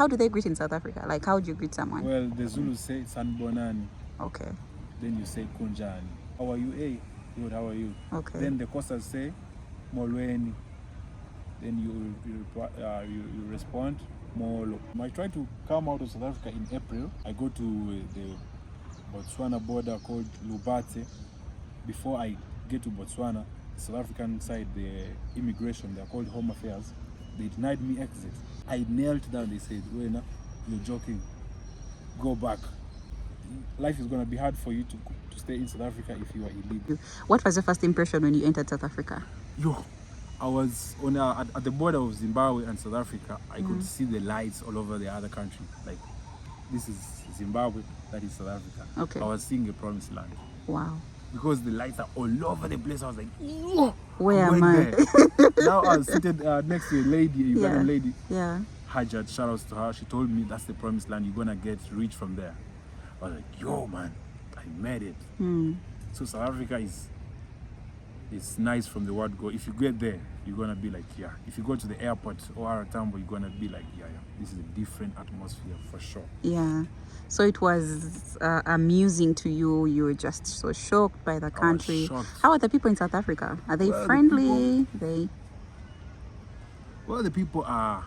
How do they greet in South Africa? Like, how do you greet someone? Well, the Zulus say Sanbonani. Okay. Then you say Kunjani. How are you? Hey, good, how are you? Okay. Then the Kostas say Molweni. Then you respond Molo. I try to come out of South Africa in April. I go to the Botswana border called Lubate. Before I get to Botswana, the South African side, the immigration, they're called Home Affairs, they denied me exit. I knelt down, they said, Wena, you're joking, go back. Life is going to be hard for you to stay in South Africa if you are illegal. What was your first impression when you entered South Africa? I was on at the border of Zimbabwe and South Africa. I could see the lights all over the other country. Like, this is Zimbabwe, that is South Africa. Okay. I was seeing a promised land. Wow. Because the lights are all over the place. I was like, whoa, where am I? Now I was seated next to a lady, a Ugandan lady. Yeah. Hajat, shout outs to her. She told me that's the promised land. You're gonna get rich from there. I was like, yo, man, I made it. So South Africa is nice from the word go. If you get there, you're gonna be like, yeah. If you go to the airport or Aratambo, you're gonna be like, yeah. This is a different atmosphere for sure. Yeah. So it was amusing to you. You were just so shocked by the country. How are the people in South Africa? Are they friendly? The people are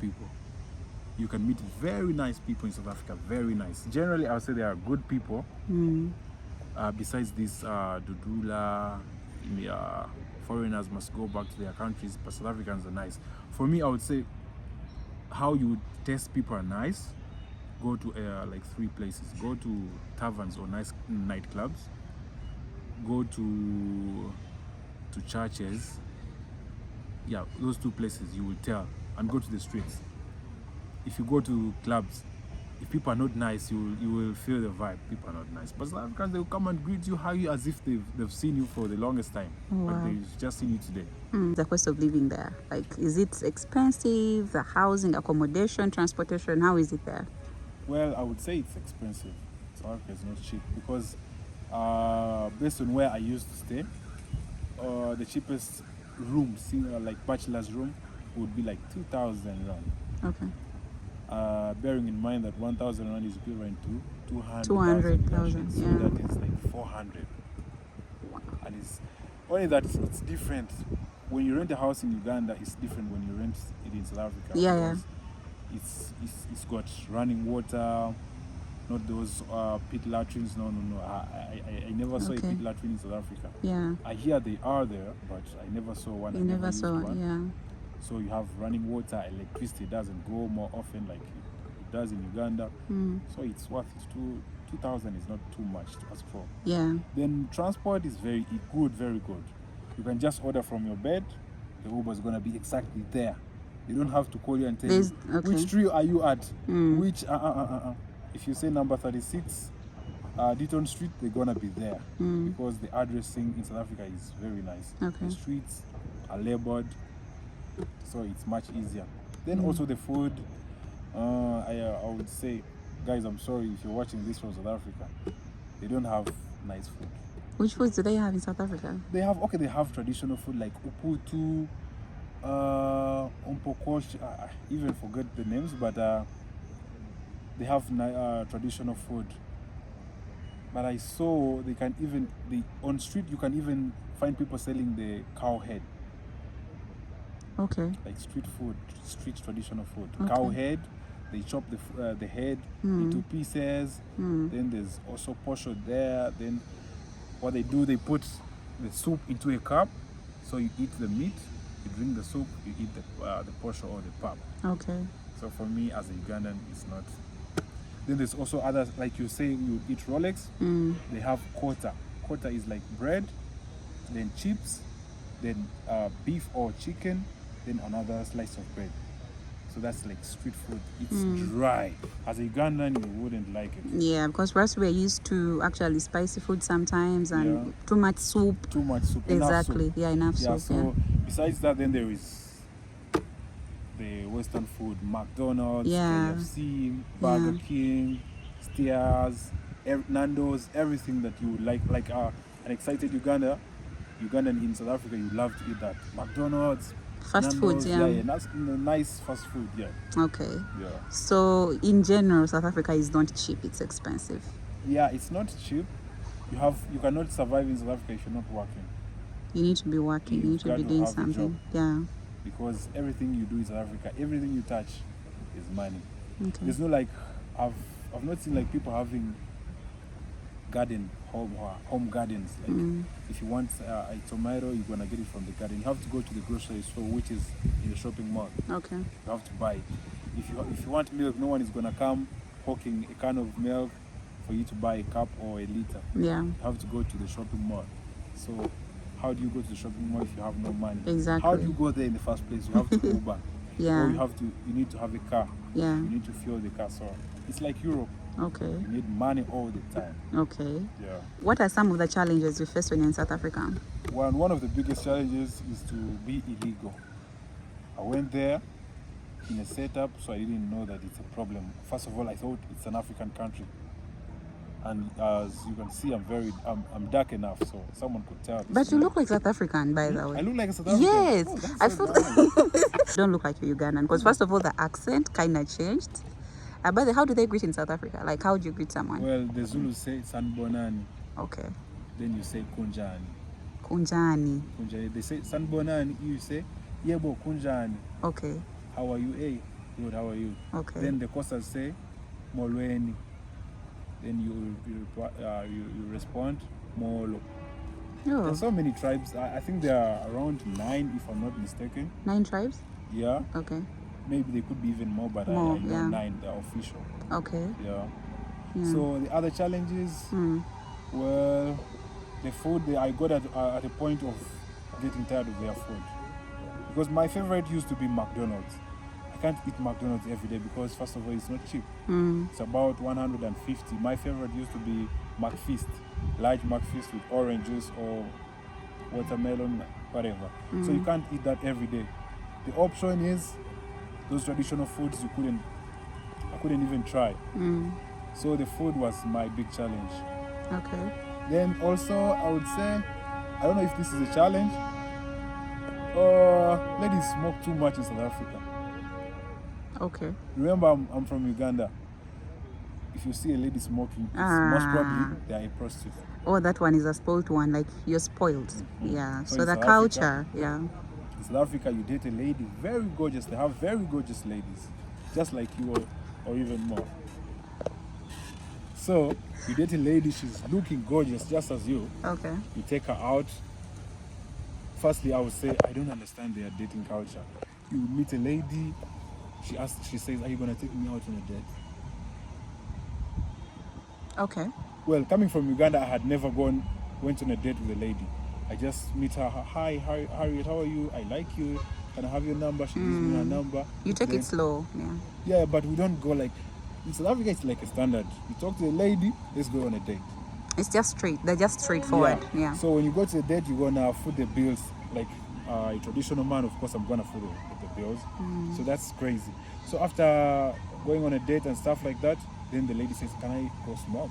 people. You can meet very nice people in South Africa. Very nice. Generally, I would say they are good people. Besides this, Dudula, foreigners must go back to their countries, but South Africans are nice. For me, I would say how you would test people are nice. Go to like 3 places. Go to taverns or nice nightclubs. Go to churches. Yeah, those 2 places you will tell. And go to the streets. If you go to clubs, if people are not nice, you will feel the vibe. People are not nice. But South Africans, they will come and greet you, hug you as if they've seen you for the longest time. Wow. But they've just seen you today. The cost of living there, like, is it expensive? The housing, accommodation, transportation, how is it there? Well, I would say it's expensive. South Africa is not cheap because based on where I used to stay, the cheapest room, like bachelor's room, would be like 2,000 rand. Okay. Bearing in mind that 1,000 rand is equivalent to 200,000. So Yeah. that is like 400. Wow. And it's only that it's different. When you rent a house in Uganda, it's different when you rent it in South Africa. Yeah. It's got running water, not those pit latrines. No. I never saw a pit latrine in South Africa. Yeah. I hear they are there, but I never saw one. You never saw one. Yeah. So you have running water, electricity doesn't go more often like it does in Uganda. So it's worth it. 2,000 is not too much to ask for. Yeah. Then transport is very good. You can just order from your bed. The Uber is gonna be exactly there. You don't have to call you and tell you which tree are you at. Which if you say number 36 Deaton Street, they're gonna be there because the addressing in South Africa is very nice. The streets are labeled, so it's much easier. Then also the food, I would say, guys, I'm sorry if you're watching this from South Africa, they don't have nice food. Which foods do they have in South Africa? They have traditional food like uputu, umpokosh, I even forget the names, but they have traditional food. But I saw on street you can even find people selling the cow head. Okay. Like street traditional food. Cow head, they chop the head into pieces. Then there's also posho there. Then what they do, they put the soup into a cup. So you eat the meat, you drink the soup, you eat the posho or the pap. Okay. So for me as a Ugandan, it's not. Then there's also others, like you say, you eat Rolex. They have kota. Kota is like bread, then chips, then beef or chicken, then another slice of bread. So that's like street food. It's dry. As a Ugandan, you wouldn't like it. Yeah, because for us we're used to actually spicy food sometimes and too much soup. Exactly. Soup. Yeah, enough soup. So besides that, then there is the Western food, McDonald's, KFC, Burger King, Steers, Nando's, everything that you would like an excited Ugandan in South Africa, you love to eat that. McDonald's, Fast food, yeah. Nice fast food, yeah. Okay. Yeah. So in general, South Africa is not cheap, it's expensive. Yeah, it's not cheap. You cannot survive in South Africa if you're not working. You need to be working, you need to be doing something. Yeah. Because everything you do in South Africa, everything you touch is money. Okay. There's no like I've not seen like people having home gardens. Like if you want a tomato, you're gonna get it from the garden. You have to go to the grocery store, which is in the shopping mall. Okay. You have to buy it. If you want milk, no one is gonna come hawking a can of milk for you to buy a cup or a liter. Yeah. You have to go to the shopping mall. So how do you go to the shopping mall if you have no money? Exactly. How do you go there in the first place? You have to Uber. Yeah. Or you need to have a car. Yeah. You need to fuel the car. So it's like Europe. Okay. You need money all the time. Okay. Yeah. What are some of the challenges you face when you're in South Africa? One of the biggest challenges is to be illegal. I went there in a setup, so I didn't know that it's a problem. First of all, I thought it's an African country. And as you can see, I'm dark enough, so someone could tell. But you look like South African, by the way. I look like a South African? Yes. Oh, I so feel nice. you don't look like you're Ugandan, because first of all, the accent kind of changed. But how do they greet in South Africa? Like, how do you greet someone? Well, the Zulus say Sanbonani. Okay. Then you say Kunjani. Kunjani. Kunjani. They say Sanbonani, you say Yebo Kunjani. Okay. How are you? Hey, good, how are you? Okay. Then the Kostas say Molweni. Then you respond Molo. Oh. There's so many tribes. I think there are around 9, if I'm not mistaken. 9 tribes? Yeah. Okay. Maybe there could be even more, but More, I know yeah. 9, they're official. Okay. Yeah. Yeah. So the other challenges, well, the food, I got at a point of getting tired of their food. Because my favorite used to be McDonald's. I can't eat McDonald's every day because, first of all, it's not cheap. It's about 150. My favorite used to be McFeast, large McFeast with orange juice or watermelon, whatever. So you can't eat that every day. The option is those traditional foods I couldn't even try. So the food was my big challenge. Okay. Then also, I would say, I don't know if this is a challenge. Ladies smoke too much in South Africa. Okay. Remember, I'm from Uganda. If you see a lady smoking, it's most probably they are a prostitute. Oh, that one is a spoiled one. Like, you're spoiled. Yeah. So the in South culture, yeah. In South Africa, you date a lady, very gorgeous. They have very gorgeous ladies, just like you or even more. So you date a lady, she's looking gorgeous, just as you. Okay. You take her out. Firstly, I would say I don't understand their dating culture. You meet a lady, she says, "Are you gonna take me out on a date?" Okay. Well, coming from Uganda, I had never went on a date with a lady. I just meet her. Hi, Harriet, how are you? I like you. Can I have your number? She gives me her number. You take it slow, yeah. Yeah, but we don't go like, in South Africa, it's like a standard. You talk to a lady, let's go on a date. It's just straight. They're just straightforward. Yeah. So when you go to a date, you're gonna foot the bills. Like a traditional man, of course, I'm gonna foot the bills. So that's crazy. So after going on a date and stuff like that, then the lady says, "Can I go smoke?"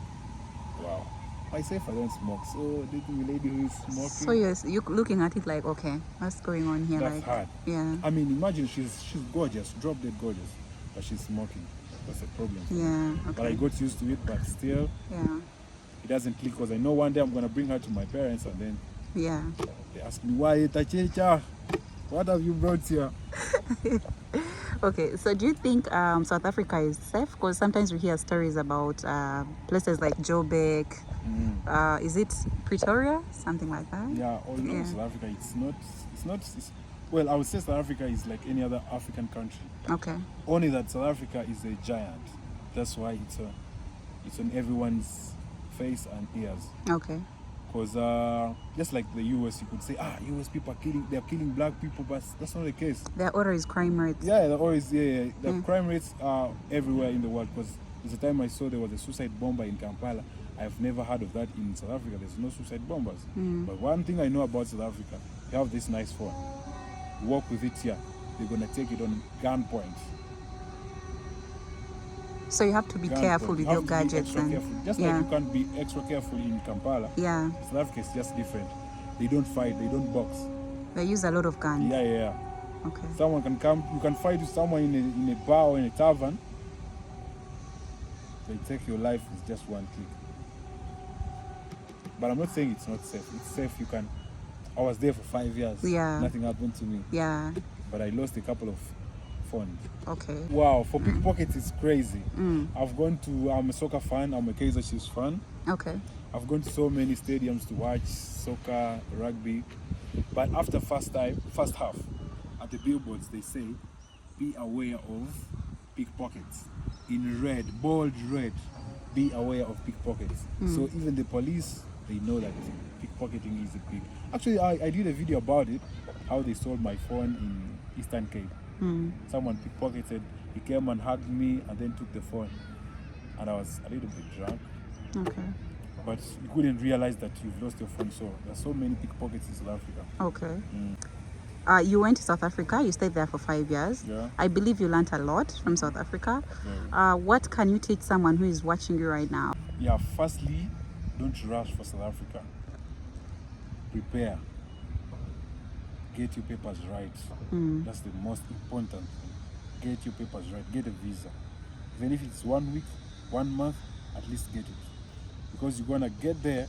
Wow. I say if I don't smoke, so dating a lady who is smoking. So you're looking at it like, okay, what's going on here? That's like, hard. Yeah. I mean, imagine she's gorgeous, drop dead gorgeous, but she's smoking. That's a problem. For me. Yeah. But I Okay. got used to it, but still, Yeah. it doesn't click because I know one day I'm gonna bring her to my parents and then Yeah. they ask me, "Why Tachecha? What have you brought here?" Okay, so do you think South Africa is safe? Because sometimes we hear stories about places like Joburg. Is it Pretoria? Something like that? Yeah, all over South Africa, well, I would say South Africa is like any other African country. Okay. Only that South Africa is a giant. That's why it's on everyone's face and ears. Okay. Because just like the US, you could say, US people they're killing black people, but that's not the case. There always crime rates. Yeah, the crime rates are everywhere in the world. Because there's a time I saw there was a suicide bomber in Kampala. I've never heard of that in South Africa. There's no suicide bombers. But one thing I know about South Africa, you have this nice phone. You walk with it here, they're gonna take it on gunpoint. So you have to be careful with your gadgets. Just like you can't be extra careful in Kampala. Yeah. South Africa is just different. They don't fight, they don't box. They use a lot of guns. Yeah. Okay. Someone can come, you can fight with someone in a bar or in a tavern. They take your life with just one click. But I'm not saying it's not safe. It's safe. You can. I was there for 5 years. Yeah. Nothing happened to me. Yeah. But I lost a couple of phones. Okay. Wow, for pickpockets it's crazy. Mm. I'm a soccer fan. I'm a Kaiser Chiefs fan. Okay. I've gone to so many stadiums to watch soccer, rugby. But after first half, at the billboards they say, be aware of pickpockets. In red, bold red, be aware of pickpockets. So even the police, they know that pickpocketing is a big. Actually, I did a video about it, how they stole my phone in Eastern Cape. Someone pickpocketed, he came and hugged me and then took the phone. And I was a little bit drunk. Okay. But you couldn't realize that you've lost your phone. So there's so many pickpockets in South Africa. Okay. You went to South Africa. You stayed there for 5 years. Yeah. I believe you learned a lot from South Africa. What can you teach someone who is watching you right now? Yeah, firstly, don't rush for South Africa. Prepare. Get your papers right. That's the most important thing. Get your papers right. Get a visa. Even if it's 1 week, 1 month, at least get it. Because you're gonna get there,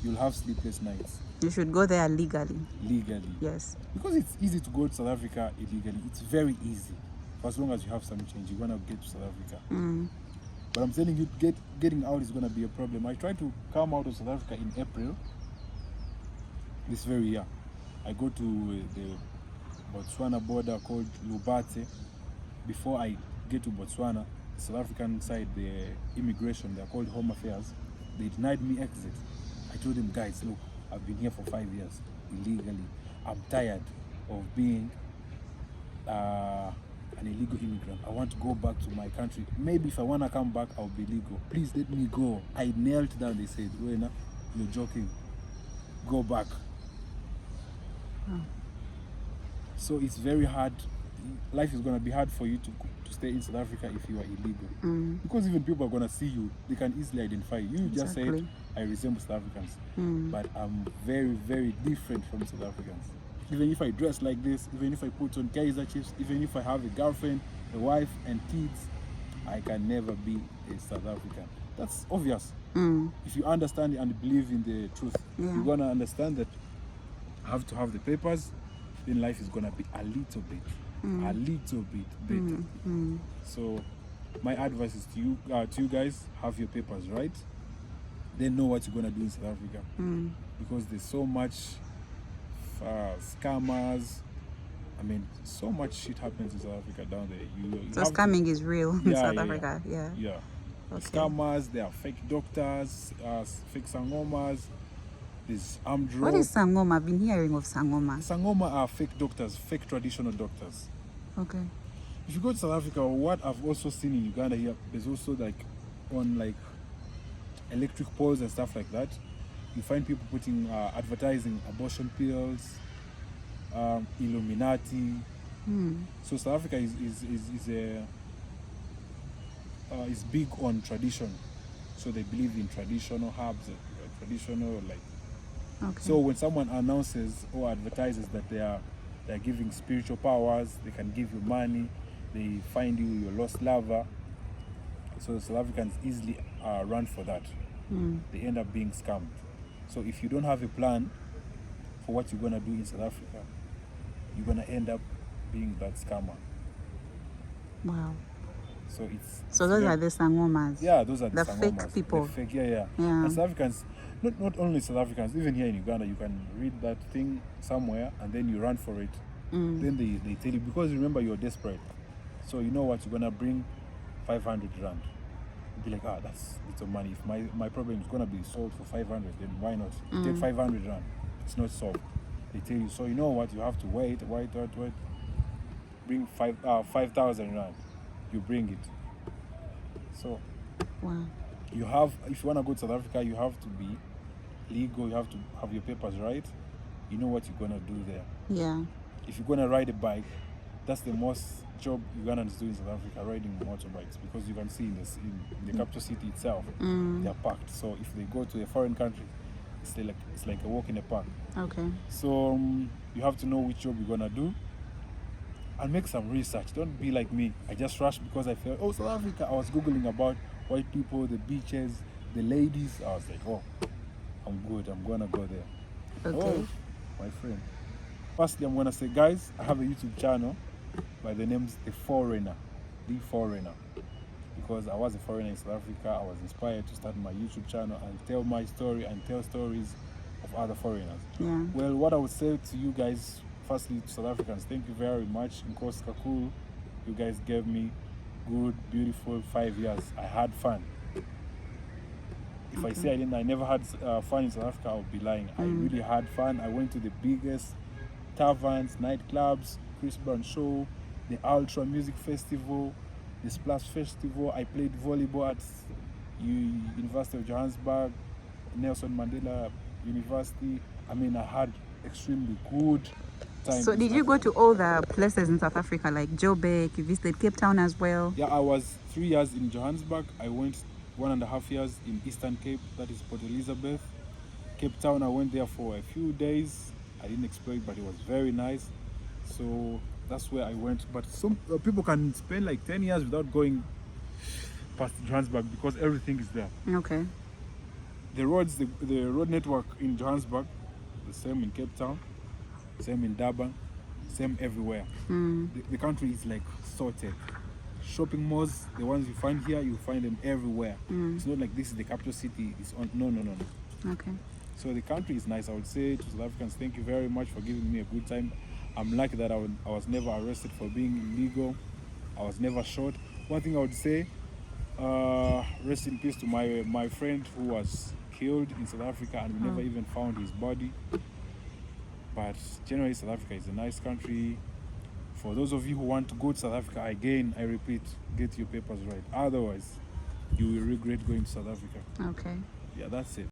you'll have sleepless nights. You should go there legally. Legally. Yes. Because it's easy to go to South Africa illegally. It's very easy. For as long as you have some change, you're gonna get to South Africa. But I'm telling you, getting out is gonna be a problem. I tried to come out of South Africa in April this very year. I go to the Botswana border called Lubate. Before I get to Botswana, the South African side, the immigration, they're called Home Affairs. They denied me exit. I told them, guys, look, I've been here for 5 years illegally. I'm tired of being an illegal immigrant. I want to go back to my country. Maybe if I want to come back, I'll be legal. Please let me go. I knelt down. They said, Wena, you're joking. Go back. So it's very hard. Life is going to be hard for you to stay in South Africa if you are illegal. Because even people are going to see you. They can easily identify you. You just said, I resemble South Africans. But I'm very, very different from South Africans. Even if I dress like this, even if I put on Kaiser Chiefs, even if I have a girlfriend, a wife and kids, I can never be a South African. That's obvious. If you understand and believe in the truth, you're going to understand that I have to have the papers, then life is going to be a little bit better. So my advice is to you guys, have your papers right, then know what you're going to do in South Africa. Because there's so much scammers. I mean, so much shit happens in South Africa down there. So scamming is real in South Africa. Yeah. Okay. Scammers, there are fake doctors, fake Sangomas. There's armed robbers. What is Sangoma? I've been hearing of Sangoma. Sangoma are fake doctors, fake traditional doctors. Okay. If you go to South Africa, what I've also seen in Uganda here, there's also on electric poles and stuff like that. You find people putting advertising abortion pills, Illuminati. So South Africa is big on tradition. So they believe in traditional herbs, traditional Okay. So when someone announces or advertises that they're giving spiritual powers, they can give you money, they find you your lost lover. So South Africans easily run for that. They end up being scammed. So if you don't have a plan for what you're gonna do in South Africa, you're gonna end up being that scammer. Wow. So those are the Sangomas. Yeah, those are the fake Sangomas. people. The fake, yeah. And South Africans, not only South Africans, even here in Uganda, you can read that thing somewhere and then you run for it. Then they tell you, because remember you're desperate. So you know what, you're gonna bring 500 rand. You'll be like, that's little money. If my problem is gonna be solved for 500, then why not? Take 500 rand. It's not solved. They tell you, so you know what, you have to wait. Bring 5,000 rand. You bring it. So if you want to go to South Africa, you have to be legal, you have to have your papers right. You know what you're going to do there. Yeah. If you're going to ride a bike, that's the most job Ugandans do in South Africa, riding motorbikes, because you can see in the capital city itself, they're packed. So if they go to a foreign country, it's like a walk in the park. Okay. So you have to know which job you're going to do. and make some research. Don't be like me. I just rushed because I felt, oh, South Africa. I was Googling about white people, the beaches, the ladies. I was like, oh, I'm good. I'm going to go there. Okay. Oh, my friend. Firstly, I'm going to say, guys, I have a YouTube channel by the name The Foreigner. The Foreigner. Because I was a foreigner in South Africa, I was inspired to start my YouTube channel and tell my story and tell stories of other foreigners. Yeah. Well, what I would say to you guys, firstly to South Africans, thank you very much. In Kakul, you guys gave me good, beautiful 5 years. I had fun. If I say I never had fun in South Africa, I would be lying. I really had fun. I went to the biggest taverns, nightclubs, Chris Brown show, the Ultra Music Festival, the Splash Festival. I played volleyball at University of Johannesburg, Nelson Mandela University. I mean, I had extremely good time. So did you go to all the places in South Africa, like Joburg? You visited Cape Town as well? Yeah, I was 3 years in Johannesburg. I went 1.5 years in Eastern Cape, that is Port Elizabeth. Cape Town, I went there for a few days. I didn't explore it, but it was very nice. So that's where I went. But some people can spend like 10 years without going past Johannesburg because everything is there. Okay. The roads, the road network in Johannesburg, the same in Cape Town, same in Durban, same everywhere. The country is like sorted. Shopping malls, the ones you find here, you find them everywhere. It's not like this is the capital city. It's on. No. Okay. So the country is nice. I would say to South Africans, thank you very much for giving me a good time. I'm lucky that I was never arrested for being illegal. I was never shot. One thing I would say, rest in peace to my friend who was killed in South Africa and we never even found his body. But generally, South Africa is a nice country. For those of you who want to go to South Africa, again, I repeat, get your papers right. Otherwise, you will regret going to South Africa. Okay. Yeah, that's it.